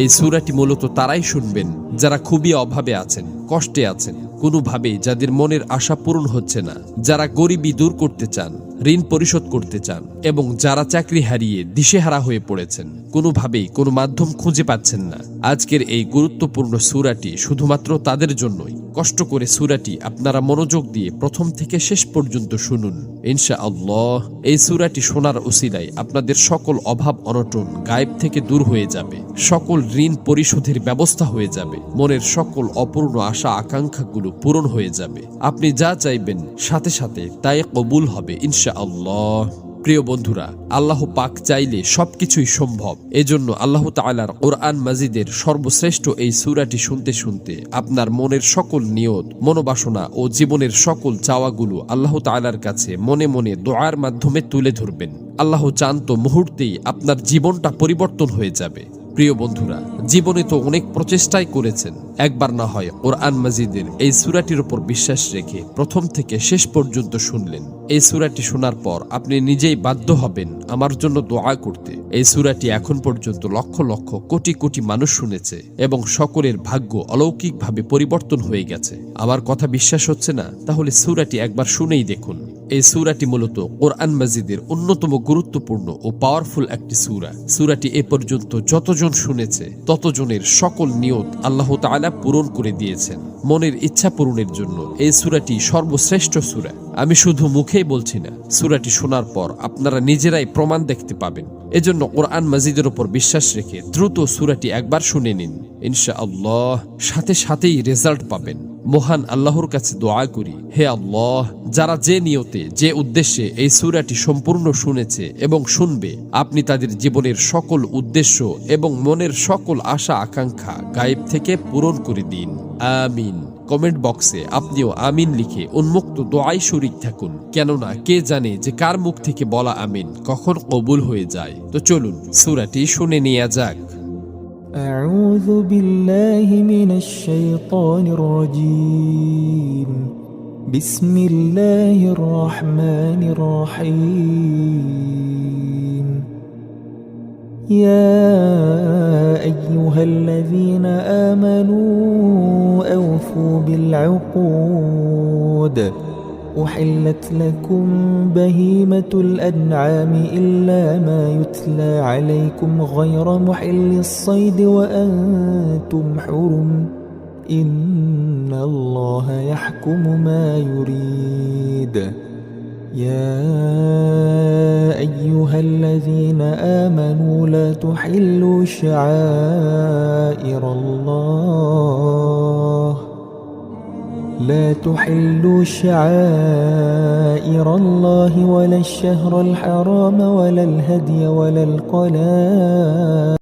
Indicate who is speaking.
Speaker 1: এই সূরাটি মূলত তারাই শুনবেন যারা খুবই অভাবে আছেন, কষ্টে আছেন, কোনোভাবেই যাদের মনের আশা পূরণ হচ্ছে না, যারা গরিবি দূর করতে চান, ঋণ পরিশোধ করতে চান, এবং যারা চাকরি হারিয়ে দিশেহারা হয়ে পড়েছেন, কোনোভাবেই কোনো মাধ্যম খুঁজে পাচ্ছেন না। আজকের এই গুরুত্বপূর্ণ সূরাটি শুধুমাত্র তাদের জন্যই। কষ্ট করে সূরাটি আপনারা মনোযোগ দিয়ে প্রথম থেকে শেষ পর্যন্ত শুনুন। ইনশাআল্লাহ এই সূরাটি শোনার উসিলায় আপনাদের সকল অভাব অনটন গায়েব থেকে দূর হয়ে যাবে, সকল ঋণ পরিশোধের ব্যবস্থা হয়ে যাবে, মনের সকল অপূর্ণ আশা আকাঙ্ক্ষাগুলো পূরণ হয়ে যাবে। আপনি যা চাইবেন সাথে সাথে তাই কবুল হবে ইনশাআল্লাহ। প্রিয় বন্ধুরা, আল্লাহ পাক চাইলে সবকিছুই সম্ভব। এজন্য আল্লাহ তাআলার কোরআন মাজিদের সর্বশ্রেষ্ঠ এই সূরাটি শুনতে শুনতে আপনার মনের সকল নিয়ত, মনোবাসনা ও জীবনের সকল চাওয়াগুলো আল্লাহ তাআলার কাছে মনে মনে দোয়ার মাধ্যমে তুলে ধরবেন। আল্লাহ চান তো মুহূর্তেই আপনার জীবনটা পরিবর্তন হয়ে যাবে। প্রিয় বন্ধুরা, জীবনে তো অনেক প্রচেষ্টাই করেছেন, একবার না হয় কোরআন মাজিদের এই সূরাটির উপর বিশ্বাস রেখে প্রথম থেকে শেষ পর্যন্ত শুনলেন। এই সূরাটি শোনার পর আপনি নিজেই বাধ্য হবেন আমার জন্য দোয়া করতে। এই সূরাটি এখন পর্যন্ত লক্ষ লক্ষ কোটি কোটি মানুষ শুনেছে এবং সকলের ভাগ্য অলৌকিকভাবে পরিবর্তন হয়ে গেছে। আমার কথা বিশ্বাস হচ্ছে না? তাহলে সূরাটি একবার শুনেই দেখুন। এই সূরাটি মূলত কোরআন মাজিদের অন্যতম গুরুত্বপূর্ণ ও পাওয়ারফুল একটি সূরা। সূরাটি এ পর্যন্ত যতজন শুনেছে ততজনের সকল নিয়ত আল্লাহ তাআলা পূরণ করে দিয়েছেন। মনের ইচ্ছা পূরণের জন্য এই সূরাটি সর্বশ্রেষ্ঠ সূরা। আমি শুধু মুখেই বলছি না, সূরাটি শোনার পর আপনারা নিজেরাই প্রমাণ দেখতে পাবেন। এজন্য কোরআন মাজিদের উপর বিশ্বাস রেখে দ্রুত সূরাটি একবার শুনে নিন। ইনশাআল্লাহ সাথে সাথেই রেজাল্ট পাবেন। মহান আল্লাহর কাছে দোয়া করি, হে আল্লাহ, যারা যে নিয়তে যে উদ্দেশ্যে এই সূরাটি সম্পূর্ণ শুনেছে এবং শুনবে, আপনি তাদের জীবনের সকল উদ্দেশ্য এবং মনের সকল আশা আকাঙ্ক্ষা গায়েব থেকে পূরণ করে দিন। আমিন। কমেন্ট বক্সে আপনিও আমিন লিখে উন্মুক্ত দোয়ায় শরীক থাকুন, কেননা কে জানে যে কার মুখ থেকে বলা আমিন কখন কবুল হয়ে যায়। তো চলুন সূরাটি শুনে নেওয়া যাক।
Speaker 2: أعوذ بالله من الشيطان الرجيم بسم الله الرحمن الرحيم يا أيها الذين آمنوا أوفوا بالعقود أحلت لكم بهيمة الأنعام إلا ما يتلى عليكم غير محل الصيد وأنتم حرم إن الله يحكم ما يريد يا أيها الذين آمنوا لا تحلوا شعائر الله ولا الشهر الحرام ولا الهدي ولا القلائد